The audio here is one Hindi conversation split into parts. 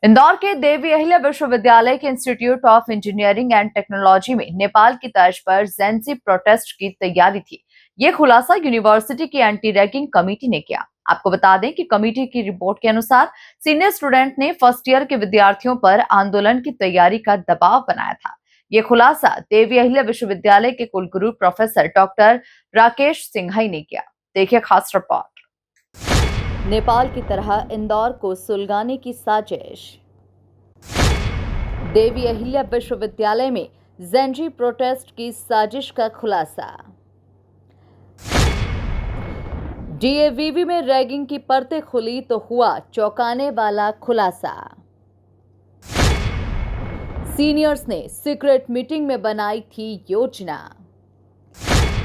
इंदौर के देवी अहिल्या विश्वविद्यालय के institute of engineering and technology में नेपाल की तर्ज पर जेंजी प्रोटेस्ट की तैयारी थी। ये खुलासा यूनिवर्सिटी की एंटी रैगिंग कमेटी ने किया। आपको बता दें कि कमेटी की रिपोर्ट के अनुसार सीनियर स्टूडेंट ने फर्स्ट ईयर के विद्यार्थियों पर आंदोलन की तैयारी का दबाव बनाया था। ये खुलासा देवी अहिल्या विश्वविद्यालय के कुलगुरु प्रोफेसर डॉक्टर राकेश सिंघई ने किया। देखिए खास रिपोर्ट। नेपाल की तरह इंदौर को सुलगाने की साजिश। देवी अहिल्या विश्वविद्यालय में जेंजी प्रोटेस्ट की साजिश का खुलासा। डीएवीवी में रैगिंग की परतें खुली तो हुआ चौंकाने वाला खुलासा। सीनियर्स ने सीक्रेट मीटिंग में बनाई थी योजना।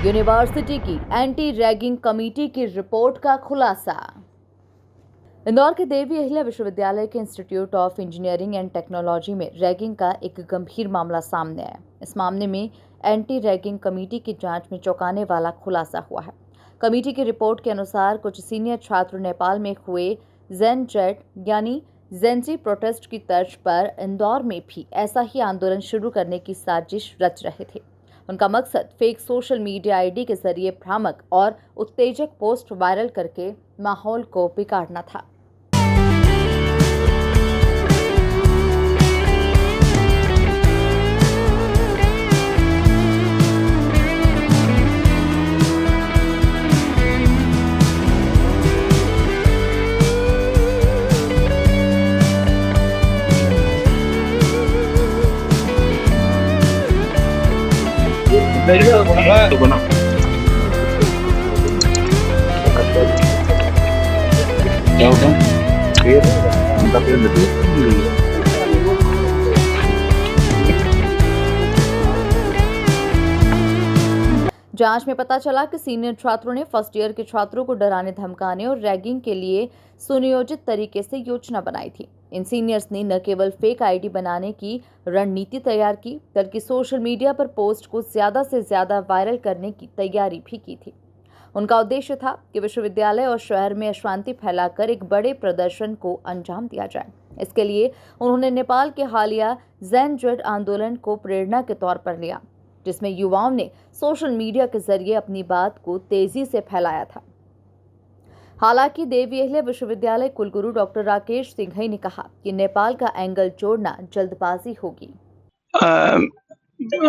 यूनिवर्सिटी की एंटी रैगिंग कमेटी की रिपोर्ट का खुलासा। इंदौर के देवी अहिल्या विश्वविद्यालय के institute of engineering and technology में रैगिंग का एक गंभीर मामला सामने आया। इस मामले में एंटी रैगिंग कमेटी की जांच में चौंकाने वाला खुलासा हुआ है। कमेटी की रिपोर्ट के अनुसार कुछ सीनियर छात्र नेपाल में हुए जेनजेट यानी जेंजी प्रोटेस्ट की तर्ज पर इंदौर में भी ऐसा ही आंदोलन शुरू करने की साजिश रच रहे थे। उनका मकसद फेक सोशल मीडिया आईडी के जरिए भ्रामक और उत्तेजक पोस्ट वायरल करके माहौल को बिगाड़ना था। तो बना क्या होगा फिर उनका फिर जांच में पता चला कि सीनियर छात्रों ने फर्स्ट ईयर के छात्रों को डराने धमकाने और रैगिंग के लिए सुनियोजित तरीके से योजना बनाई थी। इन सीनियर्स ने न केवल फेक आईडी बनाने की रणनीति तैयार की बल्कि सोशल मीडिया पर पोस्ट को ज्यादा से ज्यादा वायरल करने की तैयारी भी की थी। उनका उद्देश्य था कि विश्वविद्यालय और शहर में अशांति फैलाकर एक बड़े प्रदर्शन को अंजाम दिया जाए। इसके लिए उन्होंने नेपाल के हालिया जेनजेट आंदोलन को प्रेरणा के तौर पर लिया, जिसमें युवाओं ने सोशल मीडिया के जरिए अपनी बात को तेजी से फैलाया था। हालांकि देवी अहिल्या विश्वविद्यालय कुलगुरु डॉक्टर राकेश सिंघई ने कहा कि नेपाल का एंगल जोड़ना जल्दबाजी होगी।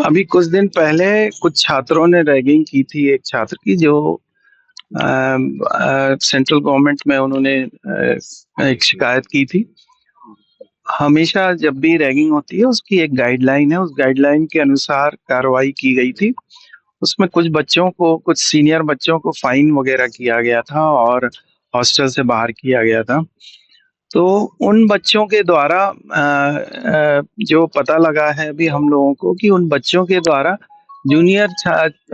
अभी कुछ दिन पहले कुछ छात्रों ने रैगिंग की थी एक छात्र की, जो सेंट्रल गवर्नमेंट में उन्होंने एक शिकायत की थी। हमेशा जब भी रैगिंग होती है उसकी एक गाइडलाइन है, उस गाइडलाइन के अनुसार कार्रवाई की गई थी। उसमें कुछ बच्चों को, कुछ सीनियर बच्चों को फाइन वगैरह किया गया था और हॉस्टल से बाहर किया गया था। तो उन बच्चों के द्वारा जो पता लगा है अभी हम लोगों को कि उन बच्चों के द्वारा जूनियर,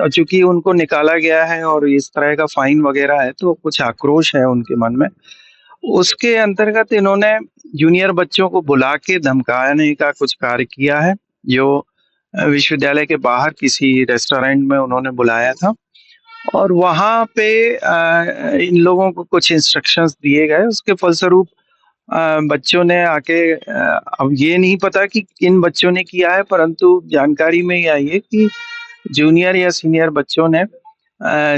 चूंकि उनको निकाला गया है और इस तरह का फाइन वगैरह है तो कुछ आक्रोश है उनके मन में। उसके अंतर्गत इन्होंने जूनियर बच्चों को बुला के धमकाने का कुछ कार्य किया है, जो विश्वविद्यालय के बाहर किसी रेस्टोरेंट में उन्होंने बुलाया था और वहां पे इन लोगों को कुछ इंस्ट्रक्शंस दिए गए। उसके फलस्वरूप बच्चों ने आके, अब ये नहीं पता कि किन बच्चों ने किया है, परंतु जानकारी में ये आई है कि जूनियर या सीनियर बच्चों ने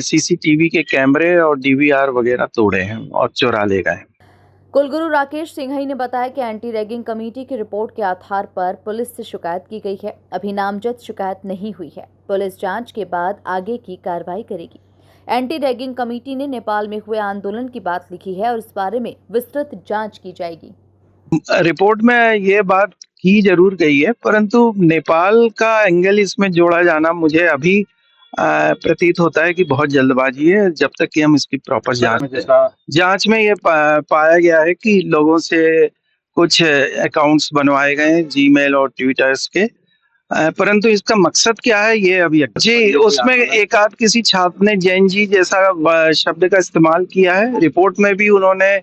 सीसीटीवी के कैमरे और डीवीआर वगैरह तोड़े हैं और चुरा ले गए। कुलगुरु राकेश सिंघई ने बताया कि एंटी रैगिंग कमेटी की रिपोर्ट के आधार पर पुलिस से शिकायत की गई है। अभी नामजद शिकायत नहीं हुई है। पुलिस जांच के बाद आगे की कार्रवाई करेगी। एंटी रैगिंग कमेटी ने नेपाल में हुए आंदोलन की बात लिखी है और इस बारे में विस्तृत जांच की जाएगी। रिपोर्ट में ये बात की जरूर गई है, परंतु नेपाल का एंगल इसमें जोड़ा जाना मुझे अभी प्रतीत होता है कि बहुत जल्दबाजी है। जब तक कि हम इसकी प्रॉपर जांच में ये पाया गया है कि लोगों से कुछ अकाउंट्स बनवाए गए हैं जीमेल और ट्विटर्स के, परंतु इसका मकसद क्या है ये अभी जी उसमें एक आध किसी छात्र ने जैन जी जैसा शब्द का इस्तेमाल किया है। रिपोर्ट में भी उन्होंने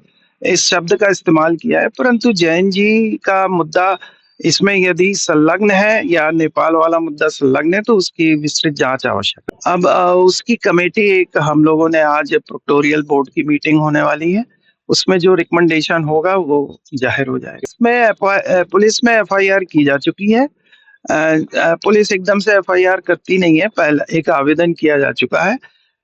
इस शब्द का इस्तेमाल किया है, परंतु जैन जी का मुद्दा इसमें यदि संलग्न है या नेपाल वाला मुद्दा संलग्न है तो उसकी विस्तृत जांच आवश्यक है। अब उसकी कमेटी, एक हम लोगों ने आज प्रोक्टोरियल बोर्ड की मीटिंग होने वाली है, उसमें जो रिकमेंडेशन होगा वो जाहिर हो जाएगा। इसमें पुलिस में एफआईआर की जा चुकी है। पुलिस एकदम से एफआईआर करती नहीं है, पहले एक आवेदन किया जा चुका है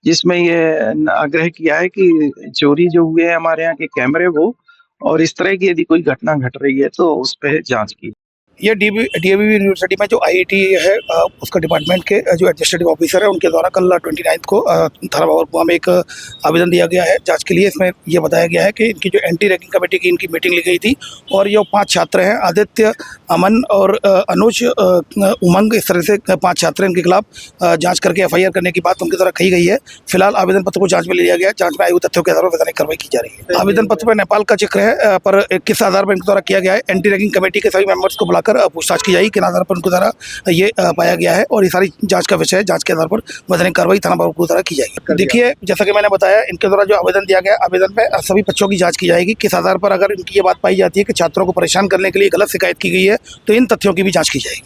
जिसमें ये आग्रह किया है कि चोरी जो हुए हैं हमारे यहाँ के कैमरे वो, और इस तरह की यदि कोई घटना घट रही है तो उस पर जांच की। ये डीएवी यूनिवर्सिटी में जो आईआईटी है उसका डिपार्टमेंट के जो एडमिनिस्ट्रेटिव ऑफिसर है उनके द्वारा कल 29 को थाना बाबरपुरा में एक आवेदन दिया गया है जांच के लिए। इसमें यह बताया गया है कि इनकी जो एंटी रैगिंग कमेटी की इनकी मीटिंग ली गई थी और ये 5 छात्र हैं, आदित्य, अमन और अनुज, उमंग, इस तरह से 5 छात्र हैं। इनके खिलाफ जाँच करके एफआईआर करने की बात उनके द्वारा कही गई है। फिलहाल आवेदन पत्र को जाँच में लिया गया है। जाँच में आए हुए तथ्यों के आधार पर वैधानिक कार्रवाई की जा रही है। आवेदन पत्र पर नेपाल का जिक्र है, पर किस आधार पर इनके द्वारा किया गया है, एंटी रैगिंग कमेटी के सभी मेंबर्स को बुलाकर पूछताछ की जाएगी किन आधार पर उनके द्वारा ये पाया गया है, और ये सारी जांच का विषय है। जांच के आधार पर वैधानिक कार्रवाई थाना बाबरपुर द्वारा की जाएगी। देखिए, जैसा कि मैंने बताया, इनके द्वारा जो आवेदन दिया गया, आवेदन में सभी पक्षों की जांच की जाएगी। किस आधार पर अगर इनकी ये बात पाई जाती है कि छात्रों को परेशान करने के लिए गलत शिकायत की गई है तो इन तथ्यों की भी जाँच की जाएगी।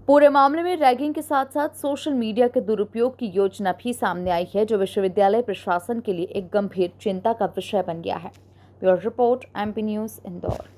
पूरे मामले में रैगिंग के साथ साथ सोशल मीडिया के दुरुपयोग की योजना भी सामने आई है, जो विश्वविद्यालय प्रशासन के लिए एक गंभीर चिंता का विषय बन गया है। Bureau report, MP news, Indore.